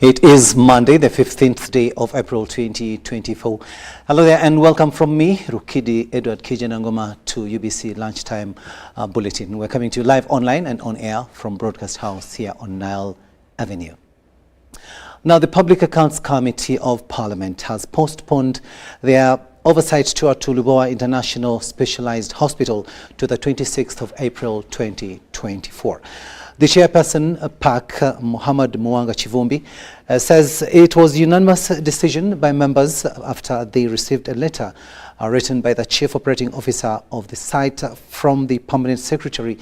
It is Monday, the 15th day of April 2024. Hello there and welcome from me, Rukidi Edward Kijanangoma, to UBC Lunchtime Bulletin. We're coming to you live online and on air from Broadcast House here on Nile Avenue. Now, the Public Accounts Committee of Parliament has postponed their oversight tour to Lubowa International Specialized Hospital to the 26th of April 2024. The chairperson, PAC, Muhammad Mwanga Chivumbi, says it was a unanimous decision by members after they received a letter written by the Chief Operating Officer of the site from the Permanent Secretary,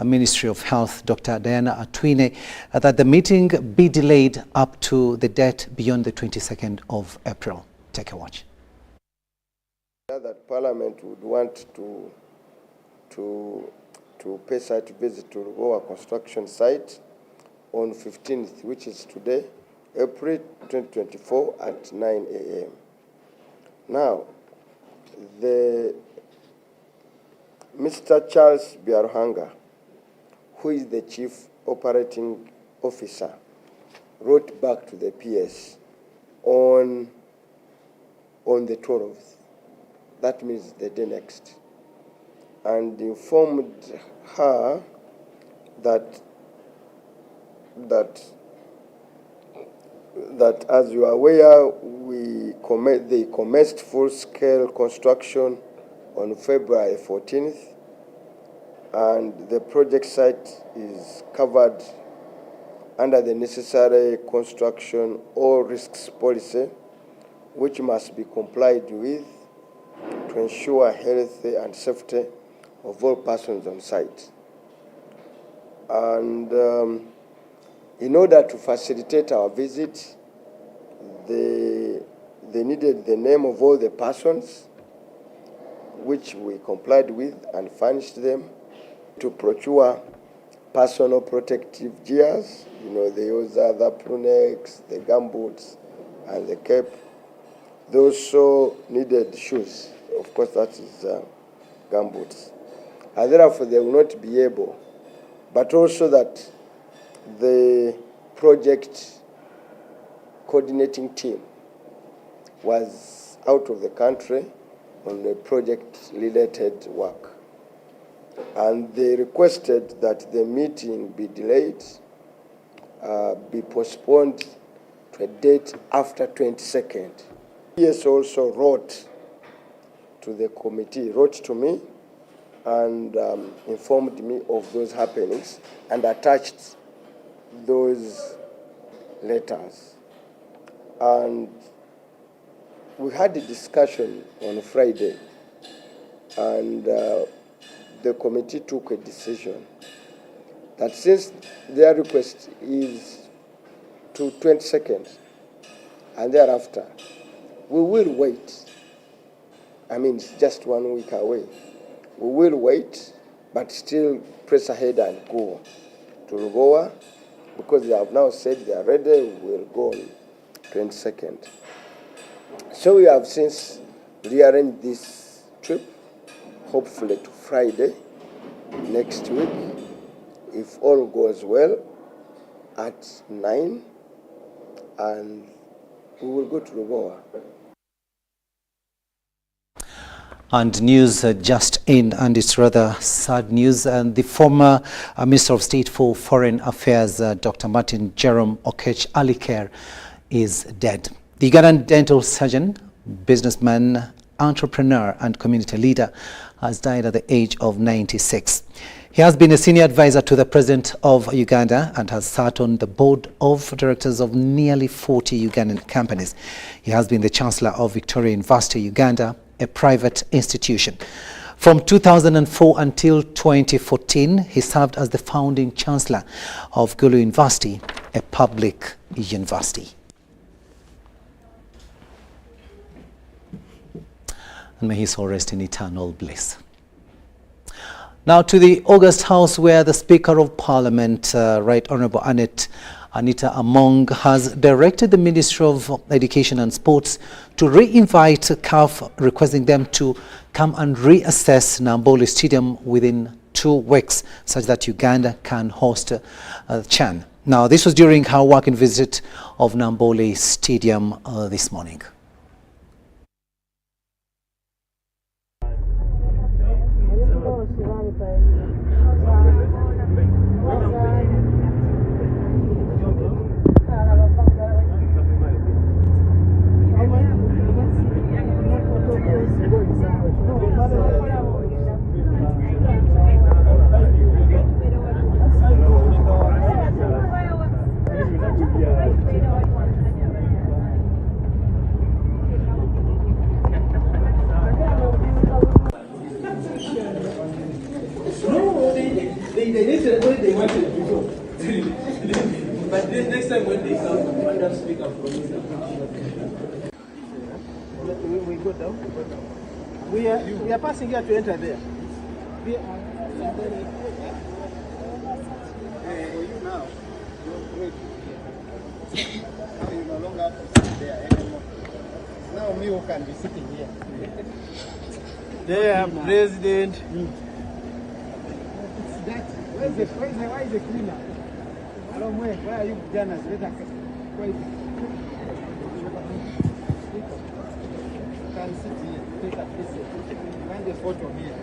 Ministry of Health, Dr. Diana Atwine, that the meeting be delayed up to the date beyond the 22nd of April. Take a watch. That Parliament would want to pay site visit to Lubowa construction site on 15th, which is today, April 2024 at 9 a.m. Now, Mr. Charles Biaruhanga, who is the Chief Operating Officer, wrote back to the PS on the 12th. That means the day next, and informed her that as you are aware, they commenced full-scale construction on February 14th, and the project site is covered under the necessary construction or risks policy, which must be complied with to ensure health and safety of all persons on site. And in order to facilitate our visit, they needed the name of all the persons, which we complied with and furnished them, to procure personal protective gears. You know, they use the prunex, the gumboots, and the cape. They also needed shoes. Of course, that is gumboots. And therefore, they will not be able, but also that the project coordinating team was out of the country on the project-related work. And they requested that the meeting be delayed, be postponed to a date after 22nd. PS also wrote to the committee, wrote to me, and informed me of those happenings and attached those letters. And we had a discussion on Friday, and the committee took a decision that since their request is to 22nd and thereafter, we will wait. I mean, it's just 1 week away. We will wait, but still press ahead and go to Lubowa, because they have now said they are ready. We'll go on 22nd. So we have since rearranged this trip, hopefully to Friday next week, if all goes well, at 9, and we will go to Lubowa. And news just in, and it's rather sad news. And the former Minister of State for Foreign Affairs, Dr. Martin Jerome Okech Alikere, is dead. The Ugandan dental surgeon, businessman, entrepreneur, and community leader has died at the age of 96. He has been a senior advisor to the President of Uganda and has sat on the board of directors of nearly 40 Ugandan companies. He has been the Chancellor of Victoria University, Uganda, a private institution. From 2004 until 2014, he served as the founding Chancellor of Gulu University, a public university. And may his soul rest in eternal bliss. Now to the August House, where the Speaker of Parliament, Right Honourable Anita Among, has directed the Ministry of Education and Sports to re-invite CAF, requesting them to come and reassess Namboole Stadium within 2 weeks, such that Uganda can host CHAN. Now, this was during her working visit of Namboole Stadium this morning. They wanted before. But this next time when they come, let them speak up. We go down. We are passing here to enter there. We are you now. Now you no longer have to sit there anymore. Now me who can be sitting here. There, President. Where is the cleaner? Hello, where are you, Janice? Where is it? You can sit here, take a picture. Find a photo here.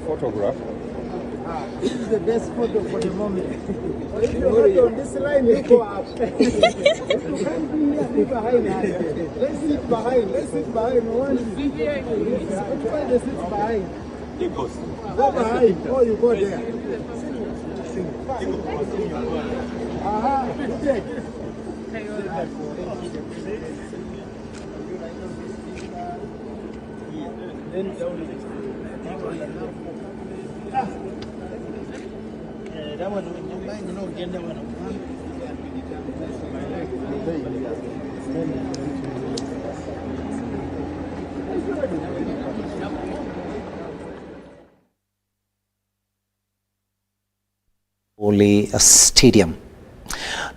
Photograph. This is the best photo for the moment. If you hold on this line, you go up. You can't be here, behind us. Let's sit behind. Let's sit behind. Let's find the seats behind. Go behind. Oh, you go there. Then down. That one, you know, get that one. Namboole Stadium.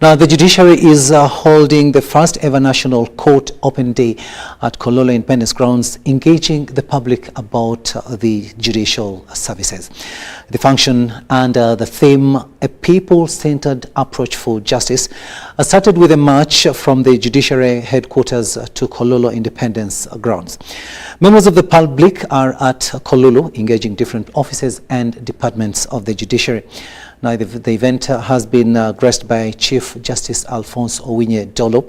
Now, the judiciary is holding the first ever National Court Open Day at Kololo Independence Grounds, engaging the public about the judicial services. The function under the theme, A People-Centered Approach for Justice, started with a march from the judiciary headquarters to Kololo Independence Grounds. Members of the public are at Kololo, engaging different offices and departments of the judiciary. Now, the event has been graced by Chief Justice Alphonse Owinye Dolo,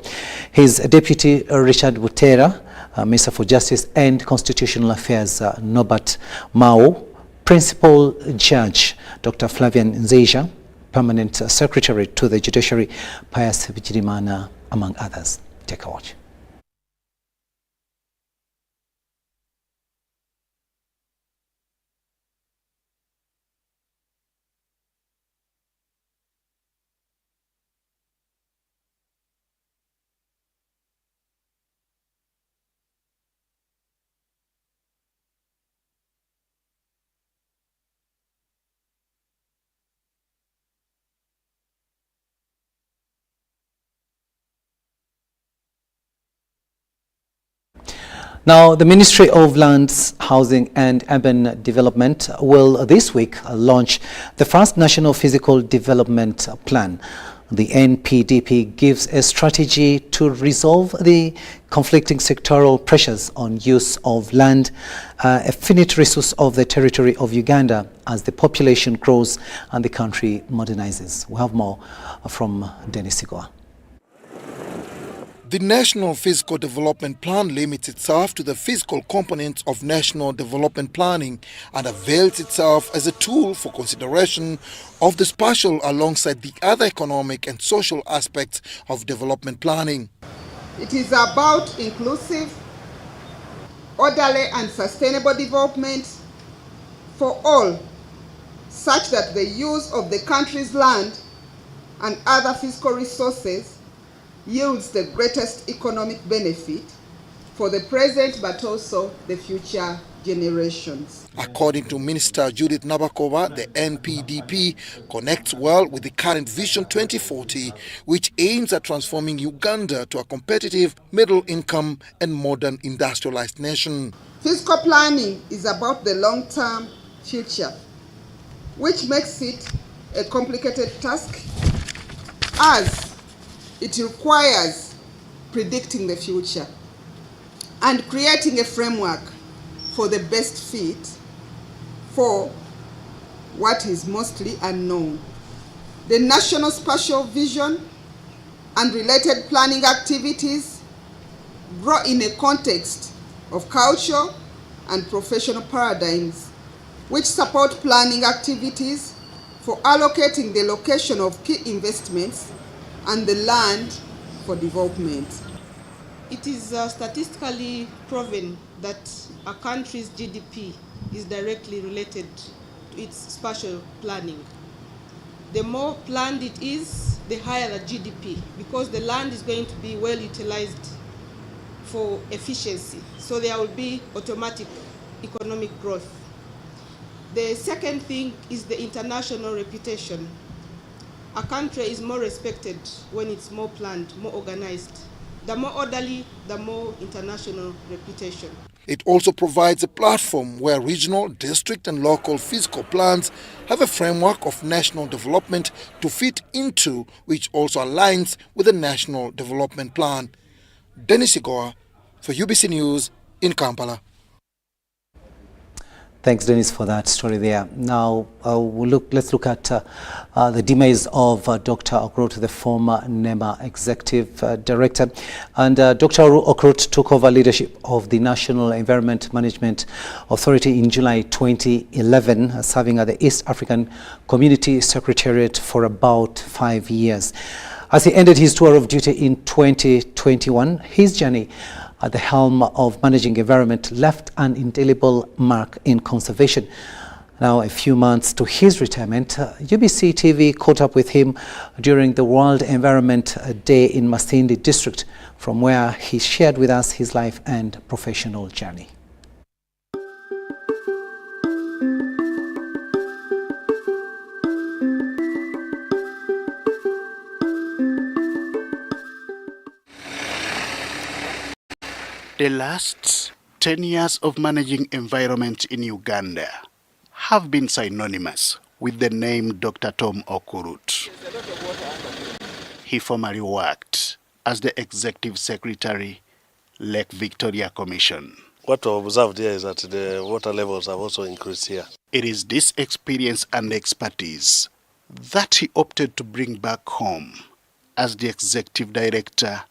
his Deputy Richard Butera, Minister for Justice and Constitutional Affairs Norbert Mao, Principal Judge Dr. Flavian Nzeja, Permanent Secretary to the Judiciary Pius Bichirimana, among others. Take a watch. Now, the Ministry of Lands, Housing and Urban Development will this week launch the first National Physical Development Plan. The NPDP gives a strategy to resolve the conflicting sectoral pressures on use of land, a finite resource of the territory of Uganda, as the population grows and the country modernizes. We have more from Dennis Sigua. The National Physical Development Plan limits itself to the physical components of national development planning and avails itself as a tool for consideration of the spatial alongside the other economic and social aspects of development planning. It is about inclusive, orderly and sustainable development for all, such that the use of the country's land and other physical resources yields the greatest economic benefit for the present but also the future generations. According to Minister Judith Nabakova, the NPDP connects well with the current Vision 2040, which aims at transforming Uganda to a competitive, middle-income and modern industrialized nation. Fiscal planning is about the long-term future, which makes it a complicated task as it requires predicting the future and creating a framework for the best fit for what is mostly unknown. The National Spatial Vision and related planning activities grow in a context of cultural and professional paradigms which support planning activities for allocating the location of key investments and the land for development. It is statistically proven that a country's GDP is directly related to its spatial planning. The more planned it is, the higher the GDP, because the land is going to be well utilized for efficiency. So there will be automatic economic growth. The second thing is the international reputation. A country is more respected when it's more planned, more organized. The more orderly, the more international reputation. It also provides a platform where regional, district and local physical plans have a framework of national development to fit into, which also aligns with the National Development Plan. Dennis Igoa for UBC News in Kampala. Thanks, Dennis, for that story there. Now, let's look at the demise of Dr. Okurut, the former NEMA Executive Director. And Dr. Okurut took over leadership of the National Environment Management Authority in July 2011, serving at the East African Community Secretariat for about 5 years. As he ended his tour of duty in 2021, his journey at the helm of managing environment left an indelible mark in conservation. Now, a few months to his retirement, UBC TV caught up with him during the World Environment Day in Masindi district, from where he shared with us his life and professional journey. The last 10 years of managing environment in Uganda have been synonymous with the name Dr. Tom Okurut. He formerly worked as the Executive Secretary, Lake Victoria Commission. What I observed here is that the water levels have also increased here. It is this experience and expertise that he opted to bring back home as the Executive Director,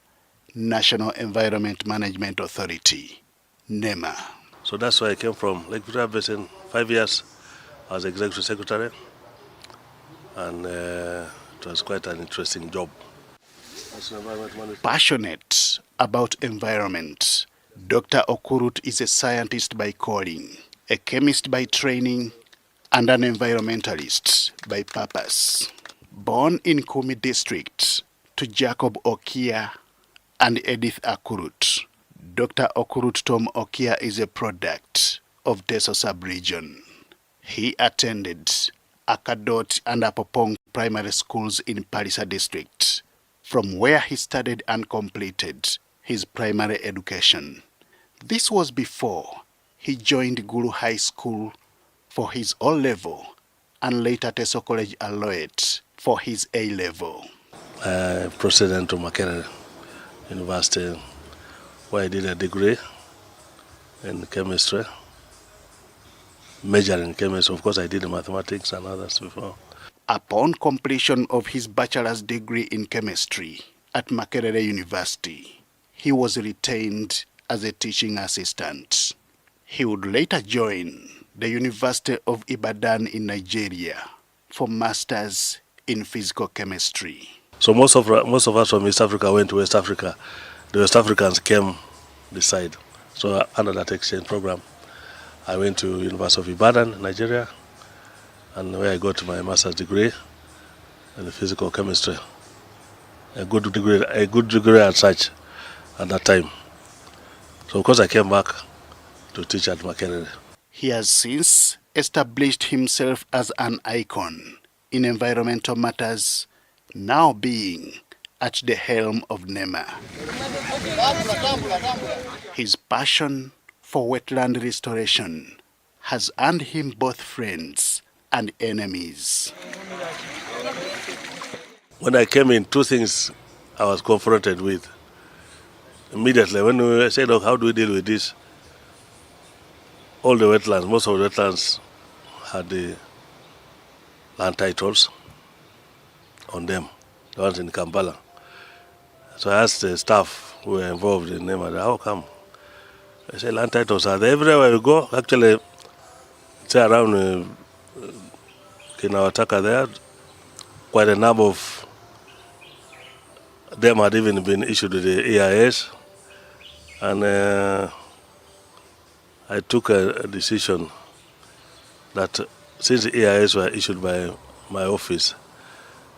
National Environment Management Authority, NEMA. So that's why I came from Lake Victoria Basin, 5 years as Executive Secretary, and it was quite an interesting job. Passionate about environment, Dr. Okurut is a scientist by calling, a chemist by training, and an environmentalist by purpose. Born in Kumi district to Jacob Okia and Edith Okurut, Dr. Okurut Tom Okia is a product of Teso sub-region. He attended Akadot and Apopong primary schools in Parisa district, from where he studied and completed his primary education. This was before he joined Gulu High School for his O-level and later Teso College Aloet for his A-level. I proceeded to Makerere University, where I did a degree in chemistry, major in chemistry. Of course, I did mathematics and others before. Upon completion of his bachelor's degree in chemistry at Makerere University, he was retained as a teaching assistant. He would later join the University of Ibadan in Nigeria for masters in physical chemistry. So most of us from East Africa went to West Africa. The West Africans came this side. So under that exchange program, I went to University of Ibadan, Nigeria, and where I got my master's degree in physical chemistry. A good degree as such at that time. So of course I came back to teach at Makerere. He has since established himself as an icon in environmental matters, now being at the helm of NEMA. His passion for wetland restoration has earned him both friends and enemies. When I came in, two things I was confronted with. Immediately, when we said, oh, how do we deal with this? All the wetlands, most of the wetlands had the land titles on them, the ones in Kampala. So I asked the staff who were involved in them, how come? I said, land titles are there everywhere we go. Actually, it's around Kinawataka there. Quite a number of them had even been issued to the EIS. And I took a decision that since the EIS were issued by my office,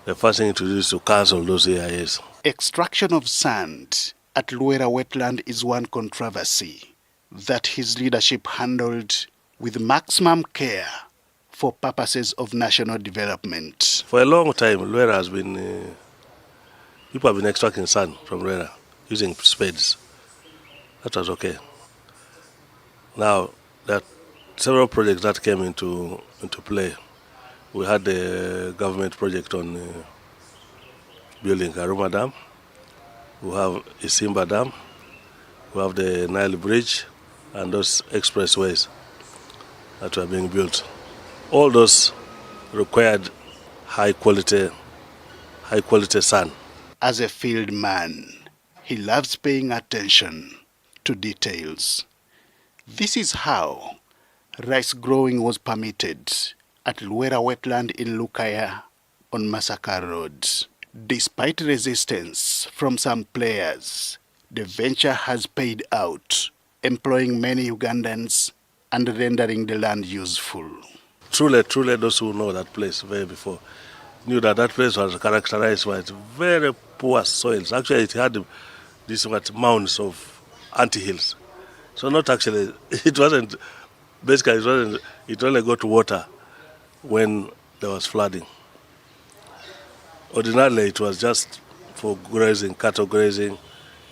the first thing to do is to cancel those EIS. Extraction of sand at Luera wetland is one controversy that his leadership handled with maximum care for purposes of national development. For a long time, Luera has been, people have been extracting sand from Luera using spades. That was okay. Now, there are several projects that came into play. We had the government project on building Karuma Dam. We have Isimba Dam. We have the Nile Bridge and those expressways that were being built. All those required high quality sand. As a field man, he loves paying attention to details. This is how rice growing was permitted at Luera wetland in Lukaya on Masaka Road. Despite resistance from some players, the venture has paid out, employing many Ugandans and rendering the land useful. Truly, those who know that place very before knew that that place was characterized by very poor soils. Actually, it had these mounds of ant-hills. So not actually, it wasn't, basically it only got water when there was flooding. Ordinarily, it was just for grazing, cattle grazing.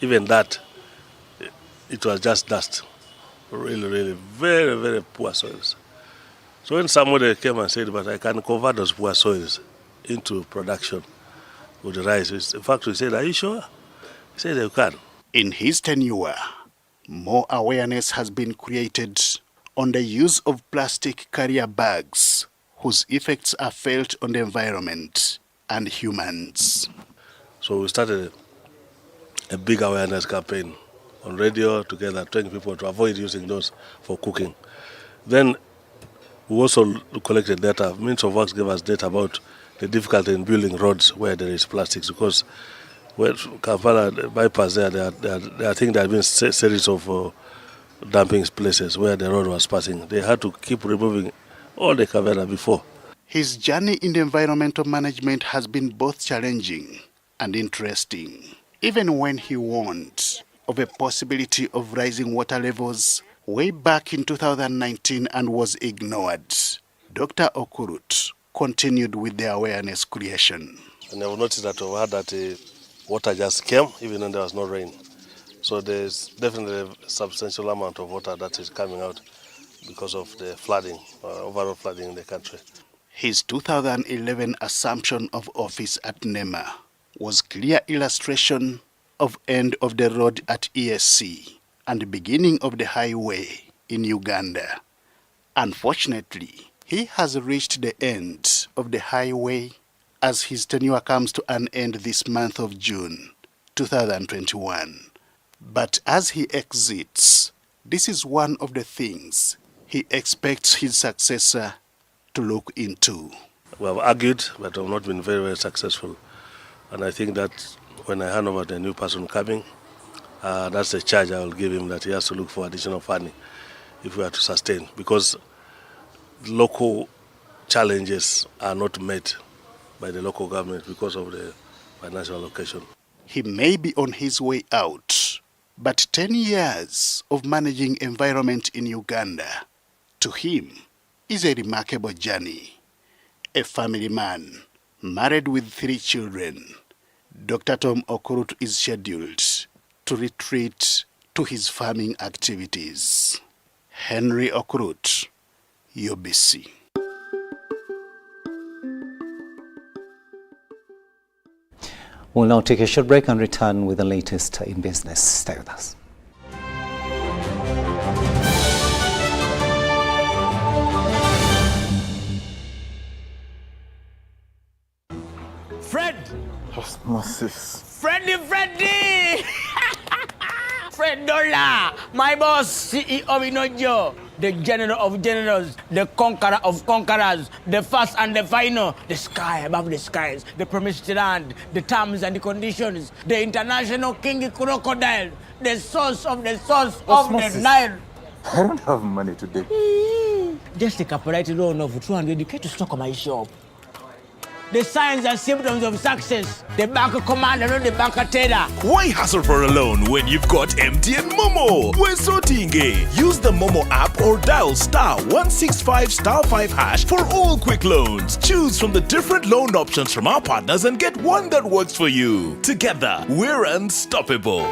Even that, it was just dust. Really, very, very poor soils. So when somebody came and said, but I can convert those poor soils into production with the rice, in fact, we said, are you sure? He said, you can. In his tenure, more awareness has been created on the use of plastic carrier bags, whose effects are felt on the environment and humans. So we started a big awareness campaign on radio together, telling people to avoid using those for cooking. Then we also collected data. Means of Works gave us data about the difficulty in building roads where there is plastics, because where Kampala bypass there I think there have been a series of dumping places where the road was passing. They had to keep removing all the cavera before. His journey in the environmental management has been both challenging and interesting. Even when he warned of a possibility of rising water levels way back in 2019 and was ignored, Dr. Okurut continued with the awareness creation. And I've noticed that we had that water just came even when there was no rain. So there's definitely a substantial amount of water that is coming out because of the flooding, overall flooding in the country. His 2011 assumption of office at NEMA was clear illustration of end of the road at ESC and the beginning of the highway in Uganda. Unfortunately, he has reached the end of the highway as his tenure comes to an end this month of June 2021. But as he exits, this is one of the things he expects his successor to look into. We have argued, but have not been very, very successful. And I think that when I hand over to the new person coming, that's the charge I will give him, that he has to look for additional funding if we are to sustain, because local challenges are not met by the local government because of the financial allocation. He may be on his way out, but 10 years of managing environment in Uganda, to him, is a remarkable journey. A family man, married with 3 children, Dr. Tom Okurut is scheduled to retreat to his farming activities. Henry Okurut, UBC. We'll now take a short break and return with the latest in business. Stay with us. Fred! Osmosis. Freddy! Fred Dollar! My boss, CEO Inojo, the general of generals, the conqueror of conquerors, the first and the final, the sky above the skies, the promised land, the terms and the conditions, the international king crocodile, the source of the Osmosis. Nile. I don't have money today. Just take a polite loan of 200k to stock on my shop. The signs and symptoms of success. The bank commander, not the bank teller. Why hassle for a loan when you've got MTN Momo? We're sorting. Use the Momo app or dial *165*5# for all quick loans. Choose from the different loan options from our partners and get one that works for you. Together, we're unstoppable.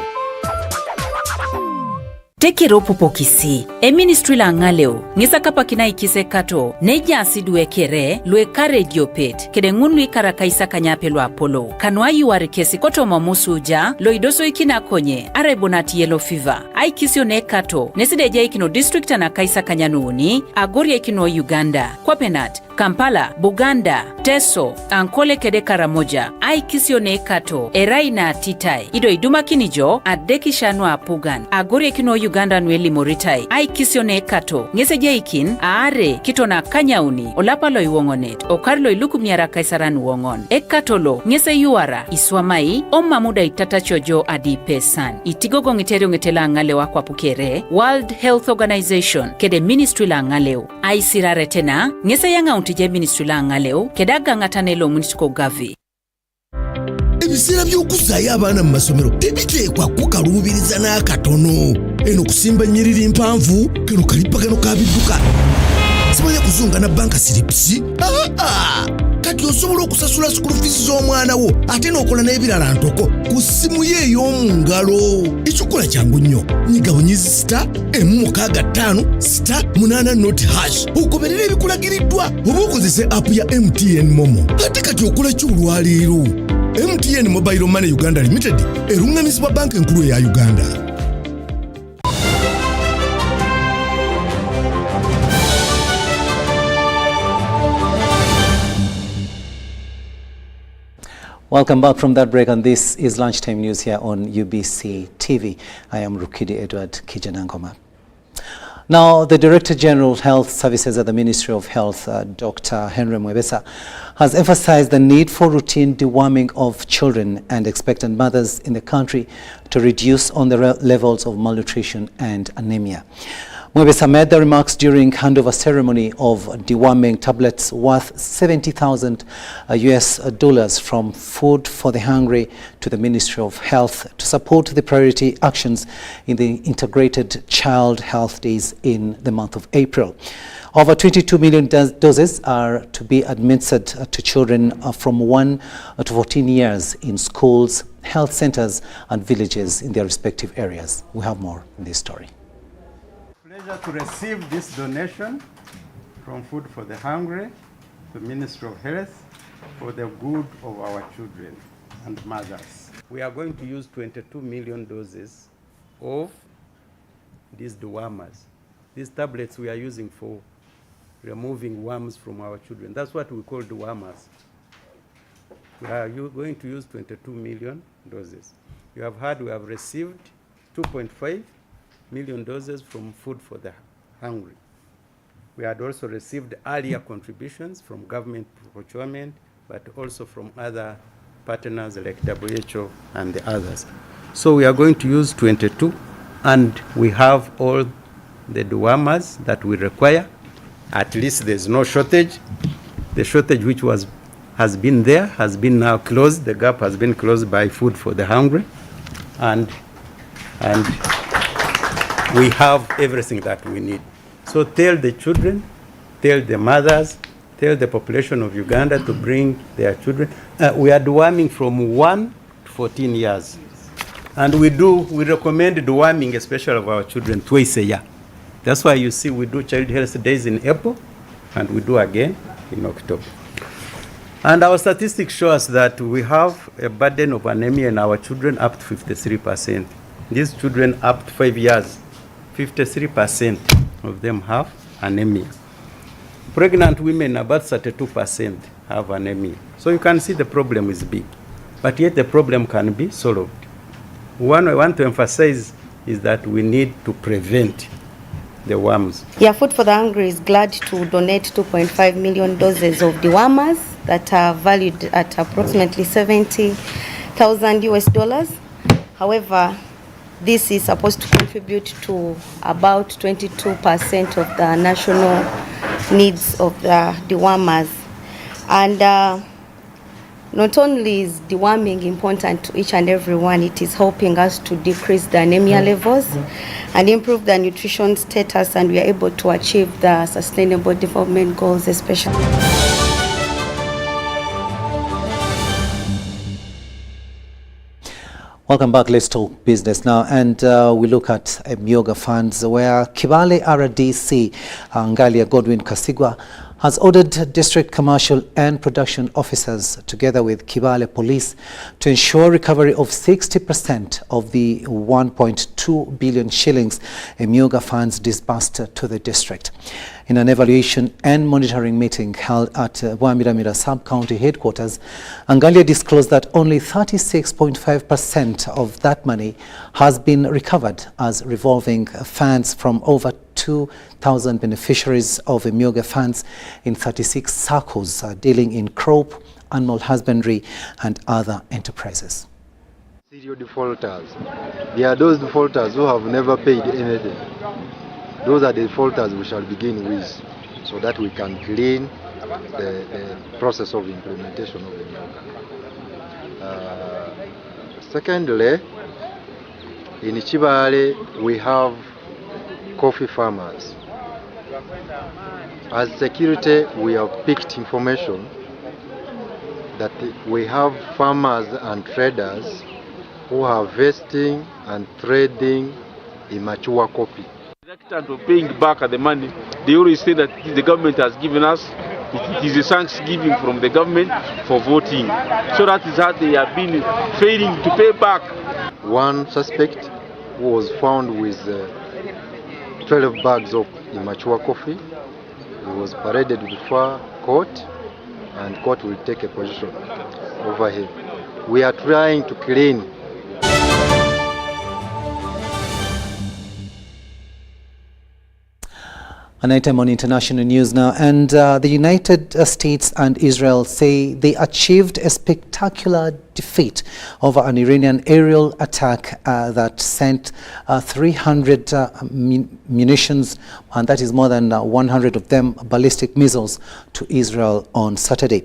Tekero popokisi, ministry la ngaleo, ngisa kapa kina ikise kato, neja asidu ekere, lueka radio pet, kede ngunu ikara kaisa kanyape lo Apollo, kanwa yuwari kesi koto mamusuja, lo idoso ikina konye, arebonati yellow fever, aikisio ne kato, nesideja ikino district na kaisa kanyanuuni, agori ikino Uganda, Kwapenat, Kampala, Buganda, Teso, Ankole kede Karamoja, aikisio ne kato, eraina titai, ido iduma kinijo, adeki shanwa apugan, agori ikino Uganda nweli moritai, aikisio ne kato, ngese jaikin, aare, kito na kanyauni, olapalo iwongonet, okarlo iluku miara kaisaran wongon, ekatolo, ngese yuara, iswamai, mamuda itata chojo adi pesan, itigogo ngiterio ngetela ngaleo kwa pukere, World Health Organization, kede ministry la ngaleo, aisirare tena, ngese yanga untije ministry la ngaleo, kedaga ngatanelo munitiko gavi. Ebisera by'okuzaayo abaana mu masomero tebiteekwa kukaluubiriza n'akatono. Eno kusimba nnyiriri mpanvu, kano kalipagano kabidduka. Simanya kuzunga na banka siripsi. Kati osobola okusasula school fees z'omwana wo ate n'okola n'ebirala ntoko ku ssimu ye ey'omu ngalo. Ekikola kyangu nnyo. Nyiga bunyizi *855*8 ogoberera ebikulagiriddwa oba okozese app ya MTN Momo. Ate kati okola ki olwaleero? MTN Mobile Money Uganda Limited erungamizibwa banka enkulu ya Uganda. Welcome back from that break, and this is Lunchtime News here on UBC TV. I am Rukidi Edward Kijanangoma. Now, the Director General of Health Services at the Ministry of Health, Dr. Henry Mwebesa, has emphasized the need for routine deworming of children and expectant mothers in the country to reduce on the levels of malnutrition and anemia. Mwebesa made the remarks during handover ceremony of deworming tablets worth $70,000 US from Food for the Hungry to the Ministry of Health to support the priority actions in the Integrated Child Health Days in the month of April. Over 22 million doses are to be administered to children from 1 to 14 years in schools, health centers and villages in their respective areas. We have more in this story. Pleasure to receive this donation from Food for the Hungry, the Ministry of Health, for the good of our children and mothers. We are going to use 22 million doses of these dewormers. These tablets we are using for removing worms from our children. That's what we call dewormers. We are going to use 22 million doses. You have heard we have received 2.5 million doses from Food for the Hungry. We had also received earlier contributions from government procurement, but also from other partners like WHO and the others. So we are going to use 22, and we have all the dewormers that we require. At least there's no shortage. The shortage which has been there has been now closed. The gap has been closed by Food for the Hungry, and we have everything that we need. So tell the children, tell the mothers, tell the population of Uganda to bring their children. We are deworming from 1 to 14 years. And we recommend deworming, especially of our children, twice a year. That's why you see we do Child Health Days in April, and we do again in October. And our statistics show us that we have a burden of anemia in our children up to 53%. These children up to 5 years, 53% of them have anemia. Pregnant women, about 32% have anemia. So you can see the problem is big, but yet the problem can be solved. One I want to emphasize is that we need to prevent the worms. Yeah, Food for the Hungry is glad to donate 2.5 million doses of dewormers that are valued at approximately $70,000. However, this is supposed to contribute to about 22% of the national needs of the dewormers. And not only is deworming important to each and every one, it is helping us to decrease the anemia levels and improve the nutrition status, and we are able to achieve the sustainable development goals especially. Welcome back. Let's talk business now, and we look at Emyooga funds, where Kibale RDC Ngalia Godwin Kasigwa has ordered district commercial and production officers together with Kibale Police to ensure recovery of 60% of the 1.2 billion shillings Emyooga funds disbursed to the district. In an evaluation and monitoring meeting held at Wamiramira Sub-County Headquarters, Angalia disclosed that only 36.5% of that money has been recovered as revolving funds from over 2,000 beneficiaries of Emyooga funds in 36 circles dealing in crop, animal husbandry and other enterprises. Serial defaulters. There are those defaulters who have never paid anything. Those are the defaulters we shall begin with, so that we can clean the process of implementation of Emyooga. Secondly, in Kibale we have coffee farmers. As security, we have picked information that we have farmers and traders who are harvesting and trading immature coffee. Reluctant of paying back the money, they always say that the government has given us. It is a thanksgiving from the government for voting. So that is how they have been failing to pay back. One suspect who was found with 12 bags of immature coffee. He was paraded before court, and court will take a position over him. We are trying to clean. An item on international news now, and the United States and Israel say they achieved a spectacular defeat over an Iranian aerial attack that sent 300 munitions, and that is more than 100 of them ballistic missiles, to Israel on Saturday.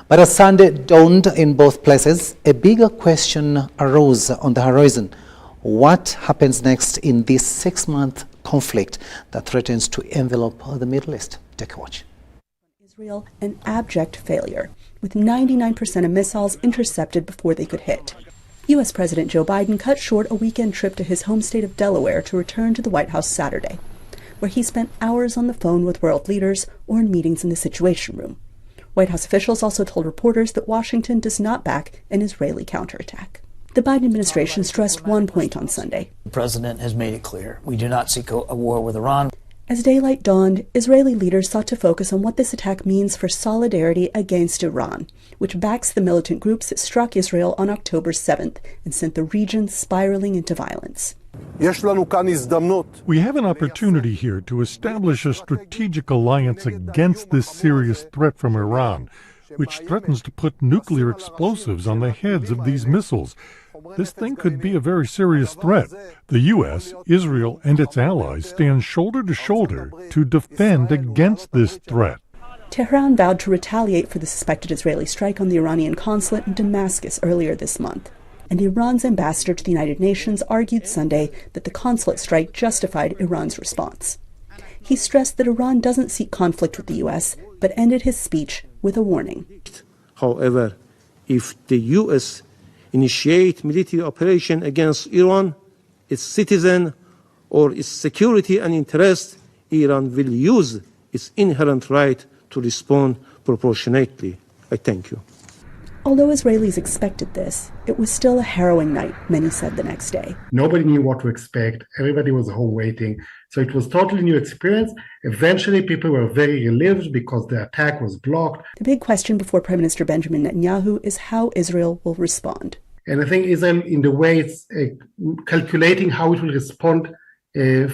But as Sunday dawned in both places, a bigger question arose on the horizon. What happens next in this 6-month conflict that threatens to envelop the Middle East? Take a watch. Israel, an abject failure, with 99% of missiles intercepted before they could hit. U.S. President Joe Biden cut short a weekend trip to his home state of Delaware to return to the White House Saturday, where he spent hours on the phone with world leaders or in meetings in the Situation Room. White House officials also told reporters that Washington does not back an Israeli counterattack. The Biden administration stressed one point on Sunday. The president has made it clear we do not seek a war with Iran. As daylight dawned, Israeli leaders sought to focus on what this attack means for solidarity against Iran, which backs the militant groups that struck Israel on October 7th and sent the region spiraling into violence. We have an opportunity here to establish a strategic alliance against this serious threat from Iran, which threatens to put nuclear explosives on the heads of these missiles. This thing could be a very serious threat. The U.S., Israel, and its allies stand shoulder to shoulder to defend against this threat. Tehran vowed to retaliate for the suspected Israeli strike on the Iranian consulate in Damascus earlier this month. And Iran's ambassador to the United Nations argued Sunday that the consulate strike justified Iran's response. He stressed that Iran doesn't seek conflict with the U.S., but ended his speech with a warning. However, if the U.S. initiate military operation against Iran, its citizen, or its security and interest, Iran will use its inherent right to respond proportionately. I thank you. Although Israelis expected this, it was still a harrowing night, many said the next day. Nobody knew what to expect. Everybody was home waiting. So it was totally new experience. Eventually, people were very relieved because the attack was blocked. The big question before Prime Minister Benjamin Netanyahu is how Israel will respond. And I think Israel, in the way it's calculating how it will respond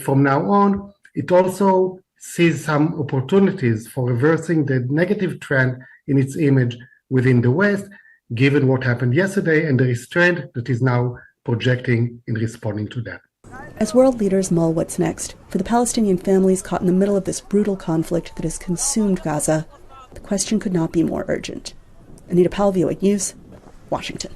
from now on, it also sees some opportunities for reversing the negative trend in its image within the West, given what happened yesterday and the restraint that is now projecting in responding to that. As world leaders mull what's next, for the Palestinian families caught in the middle of this brutal conflict that has consumed Gaza, the question could not be more urgent. Anita Powell, VOA News, Washington.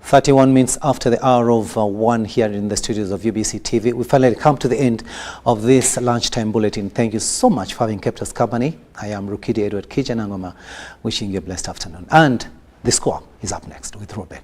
31 minutes after the hour of 1 here in the studios of UBC TV. We finally come to the end of this lunchtime bulletin. Thank you so much for having kept us company. I am Rukidi Edward Kijanangoma, wishing you a blessed afternoon. And The Score is up next with Robert.